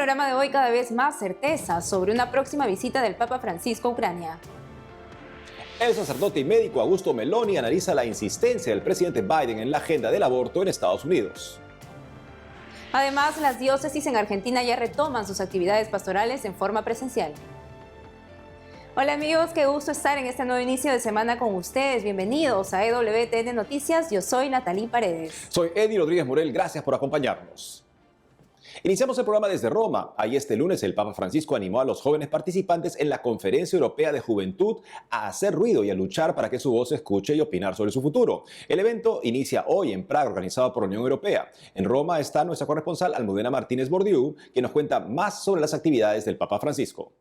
programa de hoy, cada vez más certezas sobre una próxima visita del Papa Francisco a Ucrania. El sacerdote y médico Augusto Meloni analiza la insistencia del presidente Biden en la agenda del aborto en Estados Unidos. Además, las diócesis en Argentina ya retoman sus actividades pastorales en forma presencial. Hola amigos, qué gusto estar en este nuevo inicio de semana con ustedes. Bienvenidos a EWTN Noticias. Yo soy Natalie Paredes. Soy Eddie Rodríguez Morel, gracias por acompañarnos. Iniciamos el programa desde Roma. Ahí este lunes el Papa Francisco animó a los jóvenes participantes en la Conferencia Europea de Juventud a hacer ruido y a luchar para que su voz se escuche y opinar sobre su futuro. El evento inicia hoy en Praga, organizado por la Unión Europea. En Roma está nuestra corresponsal Almudena Martínez Bordiú, que nos cuenta más sobre las actividades del Papa Francisco.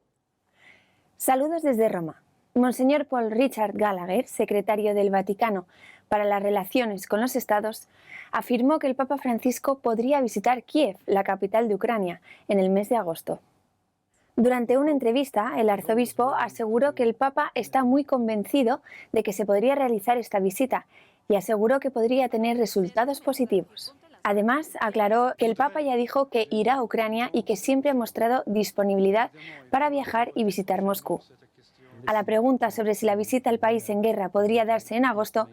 Saludos desde Roma. Monseñor Paul Richard Gallagher, secretario del Vaticano para las relaciones con los Estados, afirmó que el Papa Francisco podría visitar Kiev, la capital de Ucrania, en el mes de agosto. Durante una entrevista, el arzobispo aseguró que el Papa está muy convencido de que se podría realizar esta visita y aseguró que podría tener resultados positivos. Además, aclaró que el Papa ya dijo que irá a Ucrania y que siempre ha mostrado disponibilidad para viajar y visitar Moscú. A la pregunta sobre si la visita al país en guerra podría darse en agosto,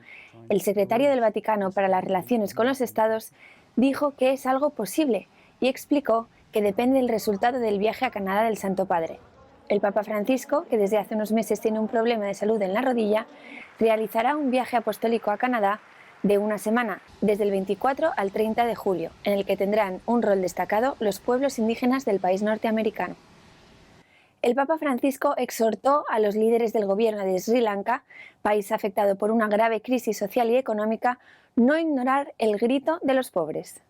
el secretario del Vaticano para las relaciones con los Estados dijo que es algo posible y explicó que depende del resultado del viaje a Canadá del Santo Padre. El Papa Francisco, que desde hace unos meses tiene un problema de salud en la rodilla, realizará un viaje apostólico a Canadá de una semana, desde el 24 al 30 de julio, en el que tendrán un rol destacado los pueblos indígenas del país norteamericano. El Papa Francisco exhortó a los líderes del gobierno de Sri Lanka, país afectado por una grave crisis social y económica, no ignorar el grito de los pobres.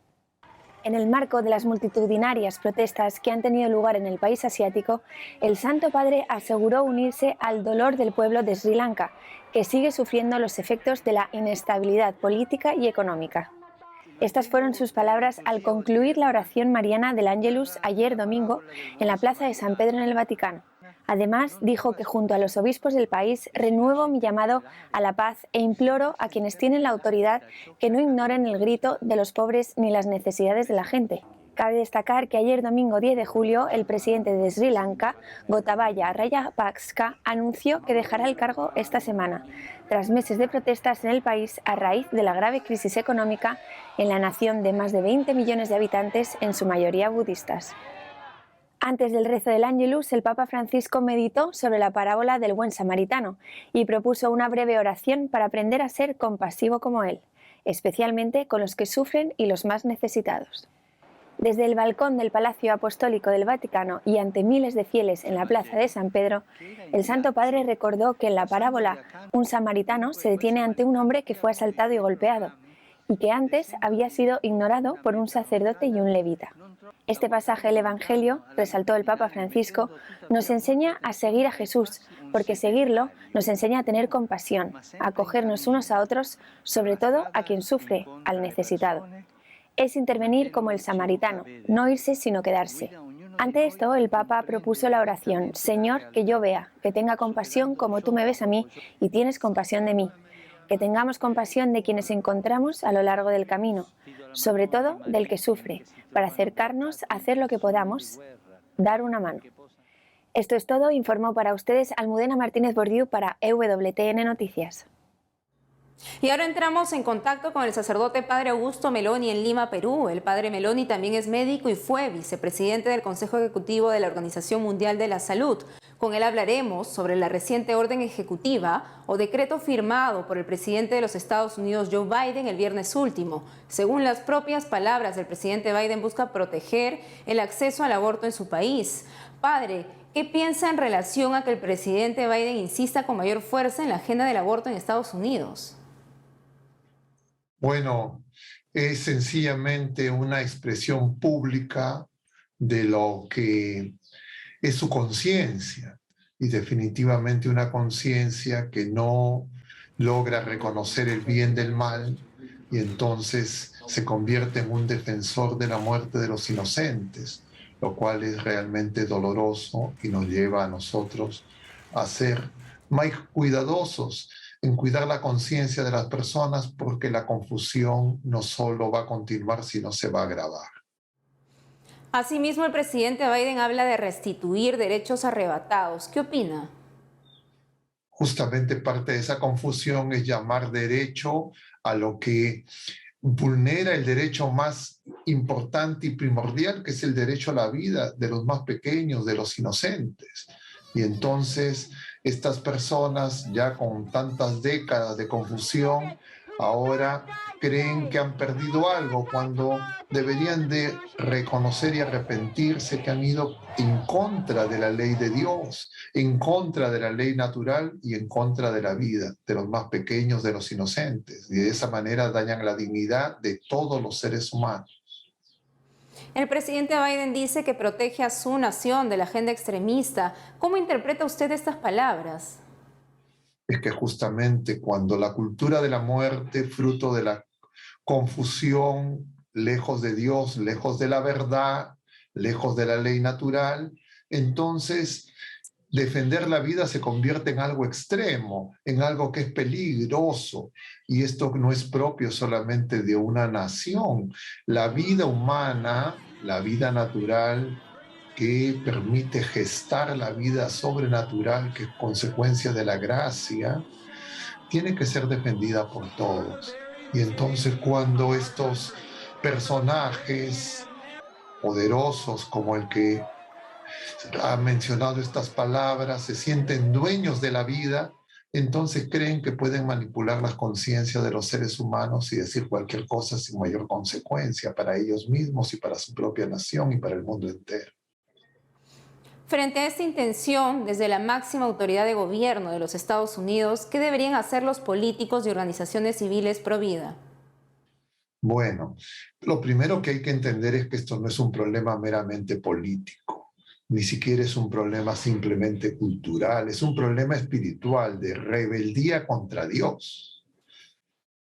En el marco de las multitudinarias protestas que han tenido lugar en el país asiático, el Santo Padre aseguró unirse al dolor del pueblo de Sri Lanka, que sigue sufriendo los efectos de la inestabilidad política y económica. Estas fueron sus palabras al concluir la oración mariana del Ángelus ayer domingo en la Plaza de San Pedro en el Vaticano. Además, dijo que junto a los obispos del país renuevo mi llamado a la paz e imploro a quienes tienen la autoridad que no ignoren el grito de los pobres ni las necesidades de la gente. Cabe destacar que ayer domingo 10 de julio el presidente de Sri Lanka, Gotabaya Rajapaksa, anunció que dejará el cargo esta semana, tras meses de protestas en el país a raíz de la grave crisis económica en la nación de más de 20 millones de habitantes, en su mayoría budistas. Antes del rezo del Ángelus, el Papa Francisco meditó sobre la parábola del buen samaritano y propuso una breve oración para aprender a ser compasivo como él, especialmente con los que sufren y los más necesitados. Desde el balcón del Palacio Apostólico del Vaticano y ante miles de fieles en la Plaza de San Pedro, el Santo Padre recordó que en la parábola un samaritano se detiene ante un hombre que fue asaltado y golpeado, y que antes había sido ignorado por un sacerdote y un levita. Este pasaje del Evangelio, resaltó el Papa Francisco, nos enseña a seguir a Jesús, porque seguirlo nos enseña a tener compasión, a acogernos unos a otros, sobre todo a quien sufre, al necesitado. Es intervenir como el samaritano, no irse sino quedarse. Ante esto, el Papa propuso la oración: Señor, que yo vea, que tenga compasión como tú me ves a mí y tienes compasión de mí. Que tengamos compasión de quienes encontramos a lo largo del camino, sobre todo del que sufre, para acercarnos a hacer lo que podamos, dar una mano. Esto es todo, informó para ustedes Almudena Martínez Bordiú para EWTN Noticias. Y ahora entramos en contacto con el sacerdote Padre Augusto Meloni en Lima, Perú. El Padre Meloni también es médico y fue vicepresidente del Consejo Ejecutivo de la Organización Mundial de la Salud. Con él hablaremos sobre la reciente orden ejecutiva o decreto firmado por el presidente de los Estados Unidos, Joe Biden, el viernes último. Según las propias palabras del presidente Biden, busca proteger el acceso al aborto en su país. Padre, ¿qué piensa en relación a que el presidente Biden insista con mayor fuerza en la agenda del aborto en Estados Unidos? Bueno, es sencillamente una expresión pública de lo que es su conciencia, y definitivamente una conciencia que no logra reconocer el bien del mal y entonces se convierte en un defensor de la muerte de los inocentes, lo cual es realmente doloroso y nos lleva a nosotros a ser más cuidadosos en cuidar la conciencia de las personas, porque la confusión no solo va a continuar, sino se va a agravar. Asimismo, el presidente Biden habla de restituir derechos arrebatados. ¿Qué opina? Justamente parte de esa confusión es llamar derecho a lo que vulnera el derecho más importante y primordial, que es el derecho a la vida de los más pequeños, de los inocentes. Y entonces estas personas, ya con tantas décadas de confusión, ahora creen que han perdido algo cuando deberían de reconocer y arrepentirse que han ido en contra de la ley de Dios, en contra de la ley natural y en contra de la vida de los más pequeños, de los inocentes. Y de esa manera dañan la dignidad de todos los seres humanos. El presidente Biden dice que protege a su nación de la agenda extremista. ¿Cómo interpreta usted estas palabras? Es que justamente cuando la cultura de la muerte, fruto de la confusión, lejos de Dios, lejos de la verdad, lejos de la ley natural, entonces defender la vida se convierte en algo extremo, en algo que es peligroso. Y esto no es propio solamente de una nación. La vida humana, la vida natural, que permite gestar la vida sobrenatural, que es consecuencia de la gracia, tiene que ser defendida por todos. Y entonces cuando estos personajes poderosos como el que ha mencionado estas palabras se sienten dueños de la vida, entonces creen que pueden manipular las conciencias de los seres humanos y decir cualquier cosa sin mayor consecuencia para ellos mismos y para su propia nación y para el mundo entero. Frente a esta intención, desde la máxima autoridad de gobierno de los Estados Unidos, ¿qué deberían hacer los políticos y organizaciones civiles pro vida? Bueno, lo primero que hay que entender es que esto no es un problema meramente político, ni siquiera es un problema simplemente cultural, es un problema espiritual de rebeldía contra Dios.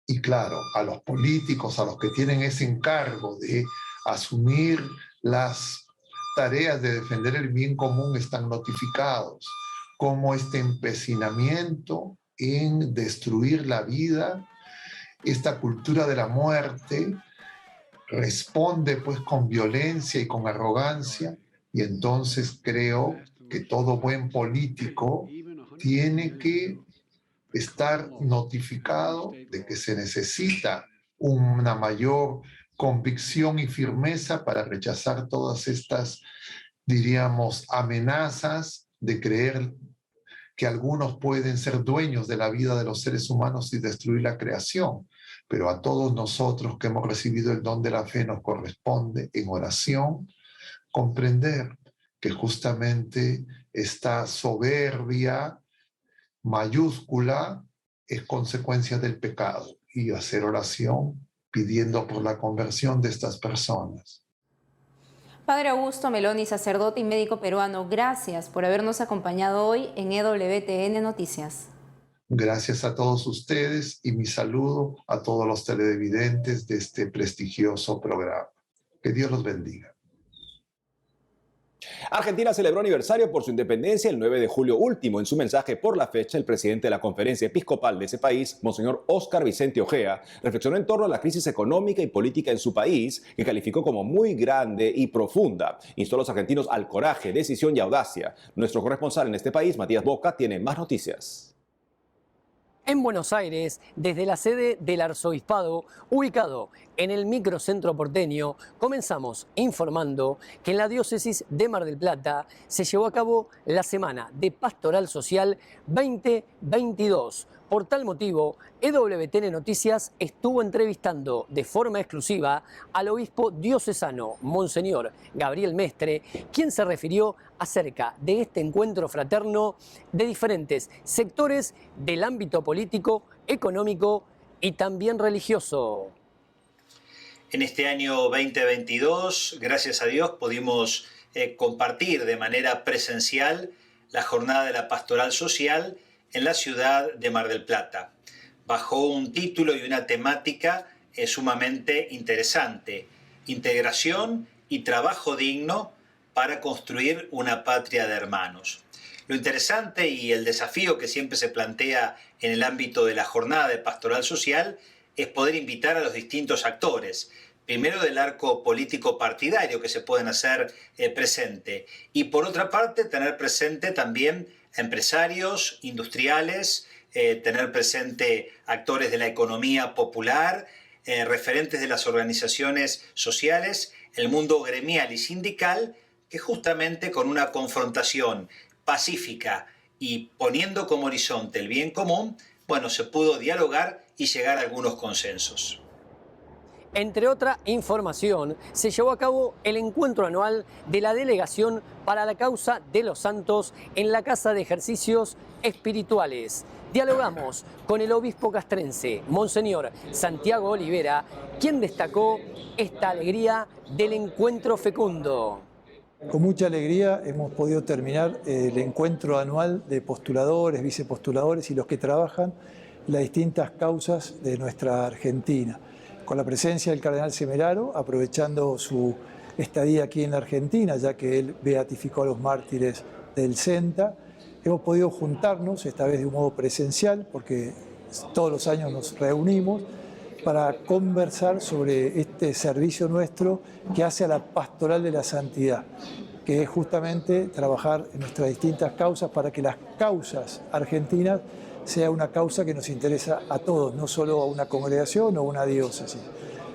Y claro, a los políticos, a los que tienen ese encargo de asumir las tareas de defender el bien común, están notificados como este empecinamiento en destruir la vida, esta cultura de la muerte, responde pues con violencia y con arrogancia, y entonces creo que todo buen político tiene que estar notificado de que se necesita una mayor convicción y firmeza para rechazar todas estas, diríamos, amenazas de creer que algunos pueden ser dueños de la vida de los seres humanos y destruir la creación. Pero a todos nosotros que hemos recibido el don de la fe nos corresponde en oración comprender que justamente esta soberbia mayúscula es consecuencia del pecado y hacer oración pidiendo por la conversión de estas personas. Padre Augusto Meloni, sacerdote y médico peruano, gracias por habernos acompañado hoy en EWTN Noticias. Gracias a todos ustedes y mi saludo a todos los televidentes de este prestigioso programa. Que Dios los bendiga. Argentina celebró aniversario por su independencia el 9 de julio último. En su mensaje por la fecha, el presidente de la Conferencia Episcopal de ese país, Monseñor Óscar Vicente Ojea, reflexionó en torno a la crisis económica y política en su país, que calificó como muy grande y profunda. Instó a los argentinos al coraje, decisión y audacia. Nuestro corresponsal en este país, Matías Boca, tiene más noticias. En Buenos Aires, desde la sede del arzobispado, ubicado en el microcentro porteño, comenzamos informando que en la diócesis de Mar del Plata se llevó a cabo la Semana de Pastoral Social 2022. Por tal motivo, EWTN Noticias estuvo entrevistando de forma exclusiva al obispo diocesano, Monseñor Gabriel Mestre, quien se refirió acerca de este encuentro fraterno de diferentes sectores del ámbito político, económico y también religioso. En este año 2022, gracias a Dios, pudimos compartir de manera presencial la jornada de la Pastoral Social en la ciudad de Mar del Plata, bajo un título y una temática sumamente interesante: integración y trabajo digno para construir una patria de hermanos. Lo interesante y el desafío que siempre se plantea en el ámbito de la jornada de Pastoral Social es poder invitar a los distintos actores, primero del arco político partidario que se pueden hacer presente, y por otra parte tener presente también empresarios, industriales, tener presente actores de la economía popular, referentes de las organizaciones sociales, el mundo gremial y sindical, que justamente con una confrontación pacífica y poniendo como horizonte el bien común, bueno, se pudo dialogar y llegar a algunos consensos. Entre otra información, se llevó a cabo el encuentro anual de la Delegación para la Causa de los Santos en la Casa de Ejercicios Espirituales. Dialogamos con el obispo castrense, Monseñor Santiago Olivera, quien destacó esta alegría del encuentro fecundo. Con mucha alegría hemos podido terminar el encuentro anual de postuladores, vicepostuladores y los que trabajan las distintas causas de nuestra Argentina. Con la presencia del cardenal Semeraro, aprovechando su estadía aquí en la Argentina, ya que él beatificó a los mártires del CENTA, hemos podido juntarnos, esta vez de un modo presencial, porque todos los años nos reunimos, para conversar sobre este servicio nuestro que hace a la pastoral de la santidad, que es justamente trabajar en nuestras distintas causas para que las causas argentinas sea una causa que nos interesa a todos, no solo a una congregación o una diócesis.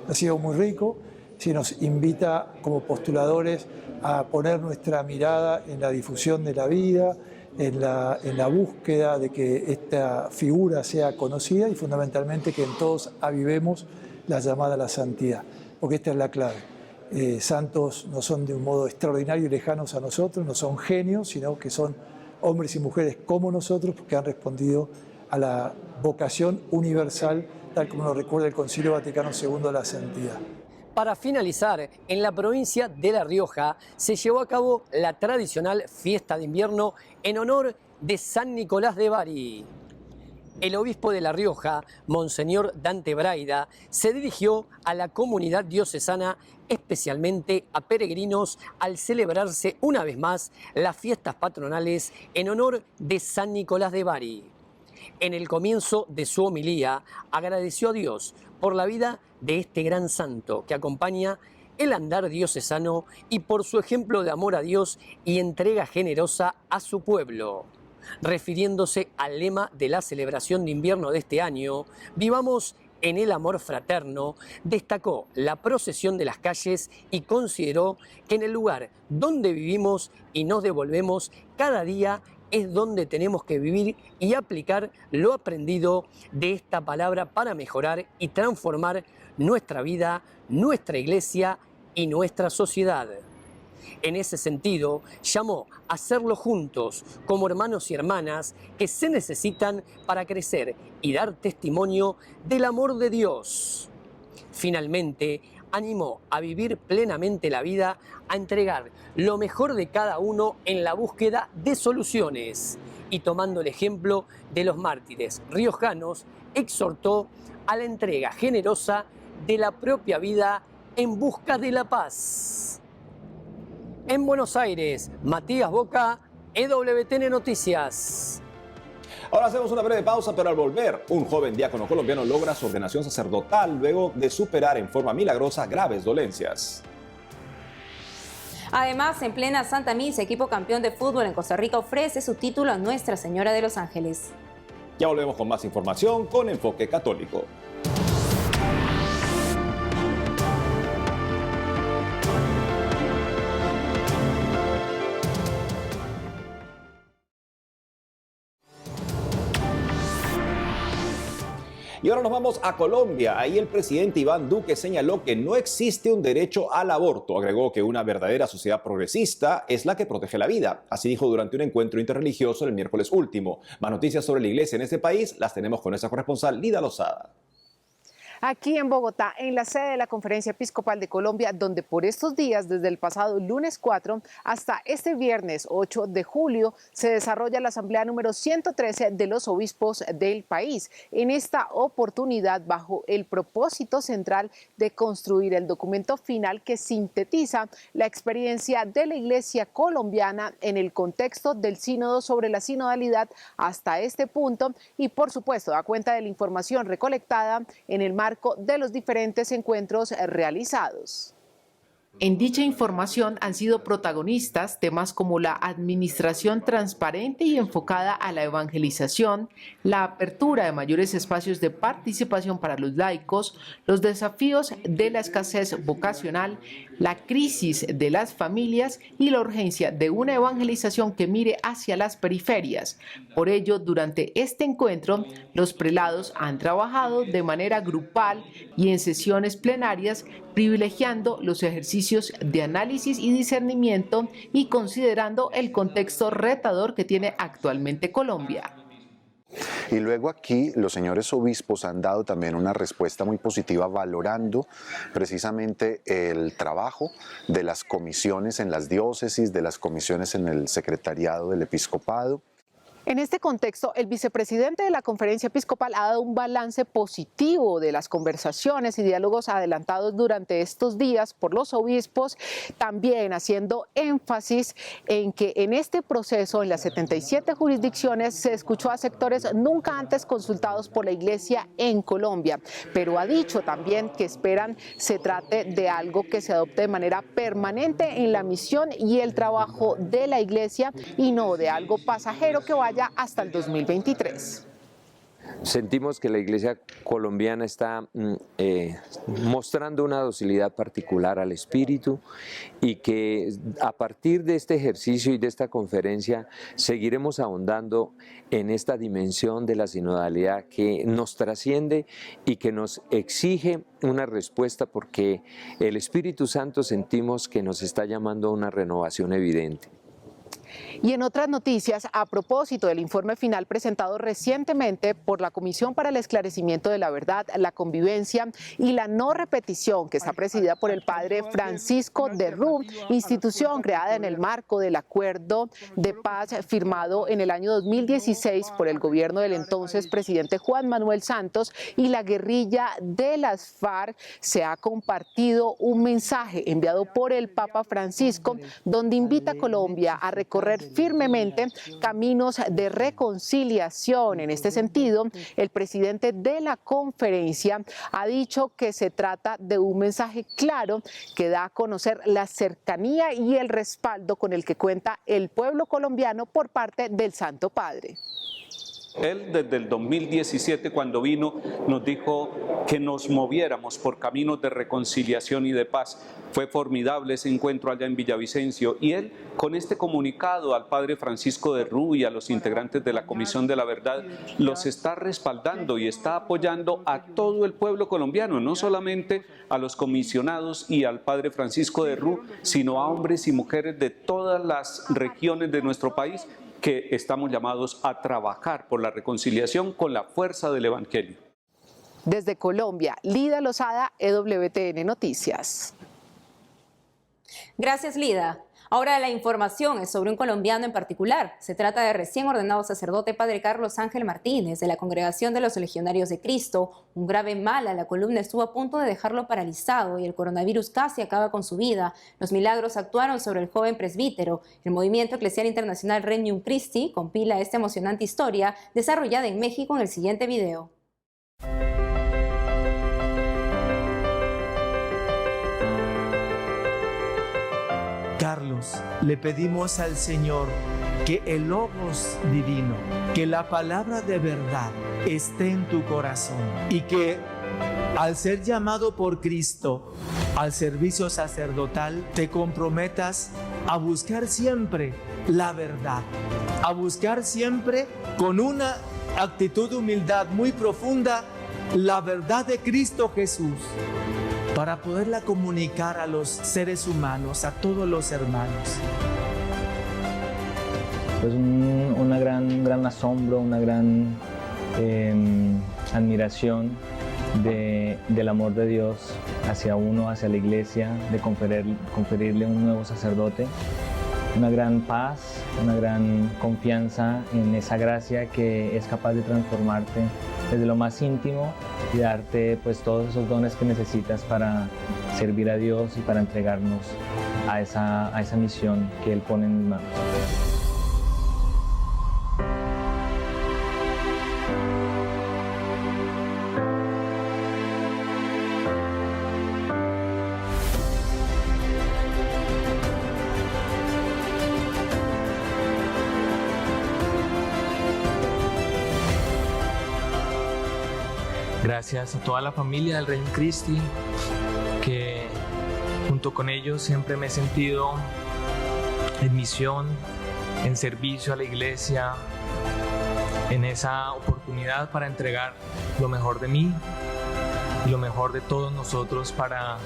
Ha sido muy rico, si nos invita como postuladores a poner nuestra mirada en la difusión de la vida, en la búsqueda de que esta figura sea conocida y fundamentalmente que en todos avivemos la llamada a la santidad, porque esta es la clave. Santos no son de un modo extraordinario y lejanos a nosotros, no son genios, sino que son hombres y mujeres como nosotros que han respondido a la vocación universal, tal como nos recuerda el Concilio Vaticano II, a la santidad. Para finalizar, en la provincia de La Rioja se llevó a cabo la tradicional fiesta de invierno en honor de San Nicolás de Bari. El obispo de La Rioja, Monseñor Dante Braida, se dirigió a la comunidad diocesana, especialmente a peregrinos, al celebrarse una vez más las fiestas patronales en honor de San Nicolás de Bari. En el comienzo de su homilía, agradeció a Dios por la vida de este gran santo que acompaña el andar diocesano y por su ejemplo de amor a Dios y entrega generosa a su pueblo. Refiriéndose al lema de la celebración de invierno de este año, vivamos en el amor fraterno, destacó la procesión de las calles y consideró que en el lugar donde vivimos y nos devolvemos cada día es donde tenemos que vivir y aplicar lo aprendido de esta palabra para mejorar y transformar nuestra vida, nuestra iglesia y nuestra sociedad. En ese sentido, llamó a hacerlo juntos, como hermanos y hermanas que se necesitan para crecer y dar testimonio del amor de Dios. Finalmente, animó a vivir plenamente la vida, a entregar lo mejor de cada uno en la búsqueda de soluciones. Y tomando el ejemplo de los mártires riojanos, exhortó a la entrega generosa de la propia vida en busca de la paz. En Buenos Aires, Matías Boca, EWTN Noticias. Ahora hacemos una breve pausa, pero al volver, un joven diácono colombiano logra su ordenación sacerdotal luego de superar en forma milagrosa graves dolencias. Además, en plena Santa Misa, equipo campeón de fútbol en Costa Rica ofrece su título a Nuestra Señora de los Ángeles. Ya volvemos con más información con Enfoque Católico. Y ahora nos vamos a Colombia. Ahí el presidente Iván Duque señaló que no existe un derecho al aborto. Agregó que una verdadera sociedad progresista es la que protege la vida. Así dijo durante un encuentro interreligioso el miércoles último. Más noticias sobre la iglesia en este país las tenemos con nuestra corresponsal Lida Lozada. Aquí en Bogotá, en la sede de la Conferencia Episcopal de Colombia, donde por estos días, desde el pasado lunes 4 hasta este viernes 8 de julio, se desarrolla la asamblea número 113 de los obispos del país. En esta oportunidad, bajo el propósito central de construir el documento final que sintetiza la experiencia de la Iglesia colombiana en el contexto del sínodo sobre la sinodalidad hasta este punto y, por supuesto, da cuenta de la información recolectada en el marco marco de los diferentes encuentros realizados. En dicha información han sido protagonistas temas como la administración transparente y enfocada a la evangelización, la apertura de mayores espacios de participación para los laicos, los desafíos de la escasez vocacional, la crisis de las familias y la urgencia de una evangelización que mire hacia las periferias. Por ello, durante este encuentro, los prelados han trabajado de manera grupal y en sesiones plenarias, privilegiando los ejercicios de análisis y discernimiento y considerando el contexto retador que tiene actualmente Colombia. Y luego aquí los señores obispos han dado también una respuesta muy positiva valorando precisamente el trabajo de las comisiones en las diócesis, de las comisiones en el secretariado del episcopado. En este contexto, el vicepresidente de la Conferencia Episcopal ha dado un balance positivo de las conversaciones y diálogos adelantados durante estos días por los obispos, también haciendo énfasis en que en este proceso, en las 77 jurisdicciones, se escuchó a sectores nunca antes consultados por la Iglesia en Colombia, pero ha dicho también que esperan se trate de algo que se adopte de manera permanente en la misión y el trabajo de la Iglesia y no de algo pasajero que vaya hasta el 2023. Sentimos que la Iglesia colombiana está mostrando una docilidad particular al Espíritu y que a partir de este ejercicio y de esta conferencia seguiremos ahondando en esta dimensión de la sinodalidad que nos trasciende y que nos exige una respuesta porque el Espíritu Santo sentimos que nos está llamando a una renovación evidente. Y en otras noticias, a propósito del informe final presentado recientemente por la Comisión para el Esclarecimiento de la Verdad, la Convivencia y la No Repetición, que está presidida por el padre Francisco de Rú, institución creada en el marco del acuerdo de paz firmado en el año 2016 por el gobierno del entonces presidente Juan Manuel Santos y la guerrilla de las FARC, se ha compartido un mensaje enviado por el Papa Francisco, donde invita a Colombia a recorrer firmemente caminos de reconciliación. En este sentido, el presidente de la conferencia ha dicho que se trata de un mensaje claro que da a conocer la cercanía y el respaldo con el que cuenta el pueblo colombiano por parte del Santo Padre. Él desde el 2017 cuando vino nos dijo que nos moviéramos por caminos de reconciliación y de paz. Fue formidable ese encuentro allá en Villavicencio y él con este comunicado al padre Francisco de Rú y a los integrantes de la Comisión de la Verdad los está respaldando y está apoyando a todo el pueblo colombiano, no solamente a los comisionados y al padre Francisco de Rú, sino a hombres y mujeres de todas las regiones de nuestro país que estamos llamados a trabajar por la reconciliación con la fuerza del Evangelio. Desde Colombia, Lida Lozada, EWTN Noticias. Gracias, Lida. Ahora la información es sobre un colombiano en particular. Se trata de recién ordenado sacerdote Padre Carlos Ángel Martínez de la Congregación de los Legionarios de Cristo. Un grave mal a la columna estuvo a punto de dejarlo paralizado y el coronavirus casi acaba con su vida. Los milagros actuaron sobre el joven presbítero. El movimiento eclesial internacional Regnum Christi compila esta emocionante historia desarrollada en México en el siguiente video. Carlos, le pedimos al Señor que el Logos divino, que la palabra de verdad esté en tu corazón y que al ser llamado por Cristo al servicio sacerdotal te comprometas a buscar siempre la verdad, a buscar siempre con una actitud de humildad muy profunda la verdad de Cristo Jesús, para poderla comunicar a los seres humanos, a todos los hermanos. Es un gran asombro, una gran admiración del amor de Dios hacia uno, hacia la iglesia, de conferirle un nuevo sacerdote. Una gran paz, una gran confianza en esa gracia que es capaz de transformarte desde lo más íntimo y darte pues todos esos dones que necesitas para servir a Dios y para entregarnos a esa misión que Él pone en mis manos. Gracias a toda la familia del Reino Christi, que junto con ellos siempre me he sentido en misión, en servicio a la iglesia, en esa oportunidad para entregar lo mejor de mí y lo mejor de todos nosotros para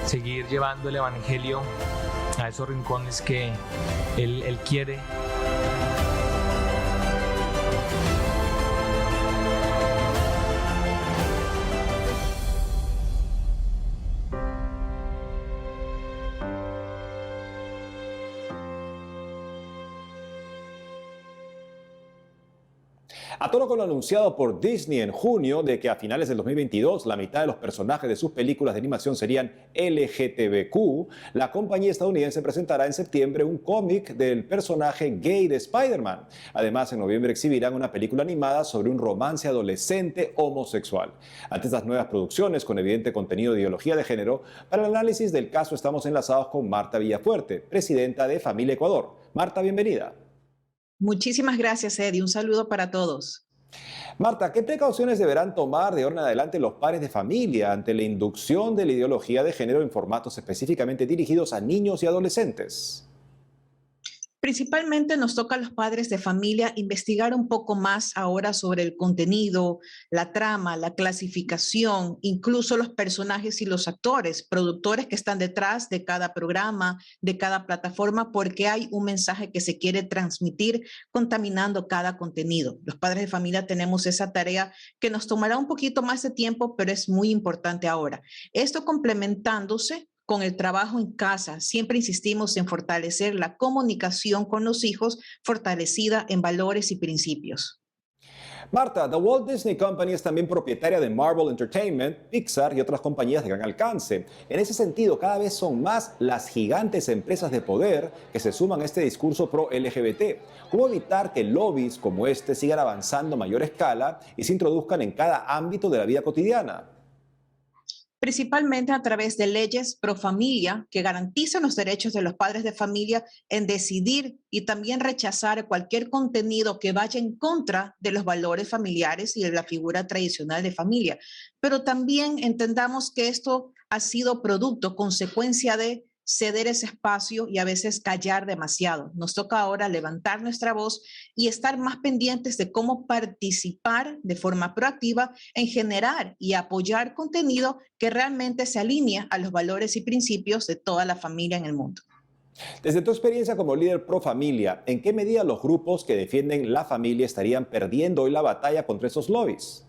seguir llevando el Evangelio a esos rincones que Él quiere. A tono con lo anunciado por Disney en junio de que a finales del 2022 la mitad de los personajes de sus películas de animación serían LGTBQ, la compañía estadounidense presentará en septiembre un cómic del personaje gay de Spider-Man. Además, en noviembre exhibirán una película animada sobre un romance adolescente homosexual. Ante estas nuevas producciones con evidente contenido de ideología de género, para el análisis del caso estamos enlazados con Marta Villafuerte, presidenta de Familia Ecuador. Marta, bienvenida. Muchísimas gracias, Eddie. Un saludo para todos. Marta, ¿qué precauciones deberán tomar de ahora en adelante los padres de familia ante la inducción de la ideología de género en formatos específicamente dirigidos a niños y adolescentes? Principalmente nos toca a los padres de familia investigar un poco más ahora sobre el contenido, la trama, la clasificación, incluso los personajes y los actores, productores que están detrás de cada programa, de cada plataforma, porque hay un mensaje que se quiere transmitir contaminando cada contenido. Los padres de familia tenemos esa tarea que nos tomará un poquito más de tiempo, pero es muy importante ahora. Esto complementándose con el trabajo en casa. Siempre insistimos en fortalecer la comunicación con los hijos, fortalecida en valores y principios. Marta, The Walt Disney Company es también propietaria de Marvel Entertainment, Pixar y otras compañías de gran alcance. En ese sentido, cada vez son más las gigantes empresas de poder que se suman a este discurso pro-LGBT. ¿Cómo evitar que lobbies como este sigan avanzando a mayor escala y se introduzcan en cada ámbito de la vida cotidiana? Principalmente a través de leyes pro familia que garantizan los derechos de los padres de familia en decidir y también rechazar cualquier contenido que vaya en contra de los valores familiares y de la figura tradicional de familia. Pero también entendamos que esto ha sido producto, consecuencia de ceder ese espacio y a veces callar demasiado. Nos toca ahora levantar nuestra voz y estar más pendientes de cómo participar de forma proactiva en generar y apoyar contenido que realmente se alinee a los valores y principios de toda la familia en el mundo. Desde tu experiencia como líder pro familia, ¿en qué medida los grupos que defienden la familia estarían perdiendo hoy la batalla contra esos lobbies?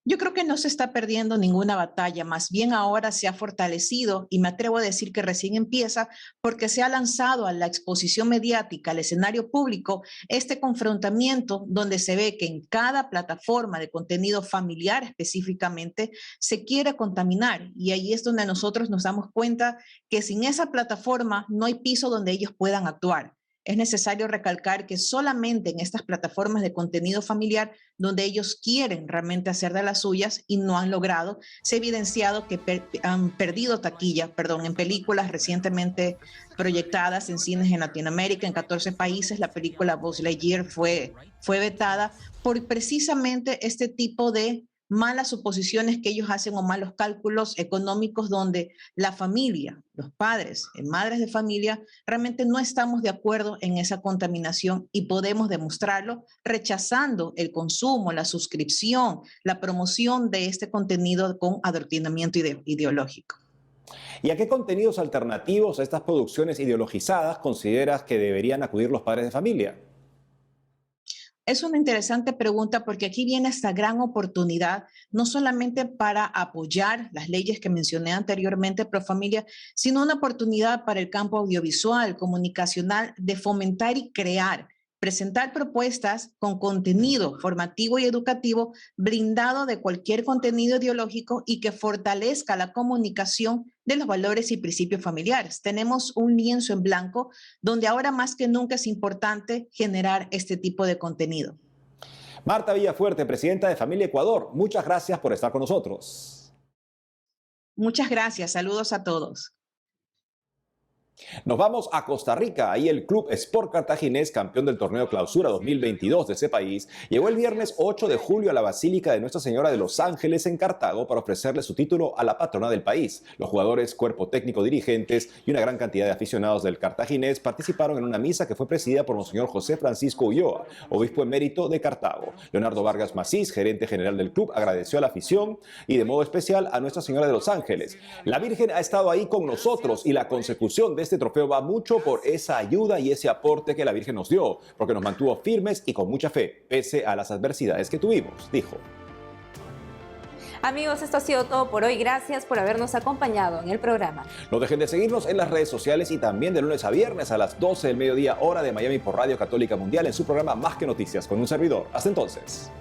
Yo creo que no se está perdiendo ninguna batalla, más bien ahora se ha fortalecido y me atrevo a decir que recién empieza porque se ha lanzado a la exposición mediática, al escenario público, este confrontamiento donde se ve que en cada plataforma de contenido familiar específicamente se quiere contaminar y ahí es donde nosotros nos damos cuenta que sin esa plataforma no hay piso donde ellos puedan actuar. Es necesario recalcar que solamente en estas plataformas de contenido familiar donde ellos quieren realmente hacer de las suyas y no han logrado, se ha evidenciado que han perdido taquilla, en películas recientemente proyectadas en cines en Latinoamérica, en 14 países, la película Buzz Lightyear fue vetada por precisamente este tipo de malas suposiciones que ellos hacen o malos cálculos económicos donde la familia, los padres, madres de familia, realmente no estamos de acuerdo en esa contaminación y podemos demostrarlo rechazando el consumo, la suscripción, la promoción de este contenido con adoctrinamiento ideológico. ¿Y a qué contenidos alternativos a estas producciones ideologizadas consideras que deberían acudir los padres de familia? Es una interesante pregunta porque aquí viene esta gran oportunidad, no solamente para apoyar las leyes que mencioné anteriormente pro familia, sino una oportunidad para el campo audiovisual, comunicacional, de fomentar y crear, presentar propuestas con contenido formativo y educativo blindado de cualquier contenido ideológico y que fortalezca la comunicación de los valores y principios familiares. Tenemos un lienzo en blanco donde ahora más que nunca es importante generar este tipo de contenido. Marta Villafuerte, presidenta de Familia Ecuador, muchas gracias por estar con nosotros. Muchas gracias. Saludos a todos. Nos vamos a Costa Rica. Ahí el Club Sport Cartaginés, campeón del torneo Clausura 2022 de ese país, llegó el viernes 8 de julio a la Basílica de Nuestra Señora de los Ángeles en Cartago para ofrecerle su título a la patrona del país. Los jugadores, cuerpo técnico, dirigentes y una gran cantidad de aficionados del Cartaginés participaron en una misa que fue presidida por Monseñor José Francisco Ulloa, obispo emérito de Cartago. Leonardo Vargas Macís, gerente general del club, agradeció a la afición y de modo especial a Nuestra Señora de los Ángeles. La Virgen ha estado ahí con nosotros y la consecución de este trofeo va mucho por esa ayuda y ese aporte que la Virgen nos dio, porque nos mantuvo firmes y con mucha fe, pese a las adversidades que tuvimos, dijo. Amigos, esto ha sido todo por hoy. Gracias por habernos acompañado en el programa. No dejen de seguirnos en las redes sociales y también de lunes a viernes a las 12 del mediodía, hora de Miami por Radio Católica Mundial en su programa Más que Noticias con un servidor. Hasta entonces.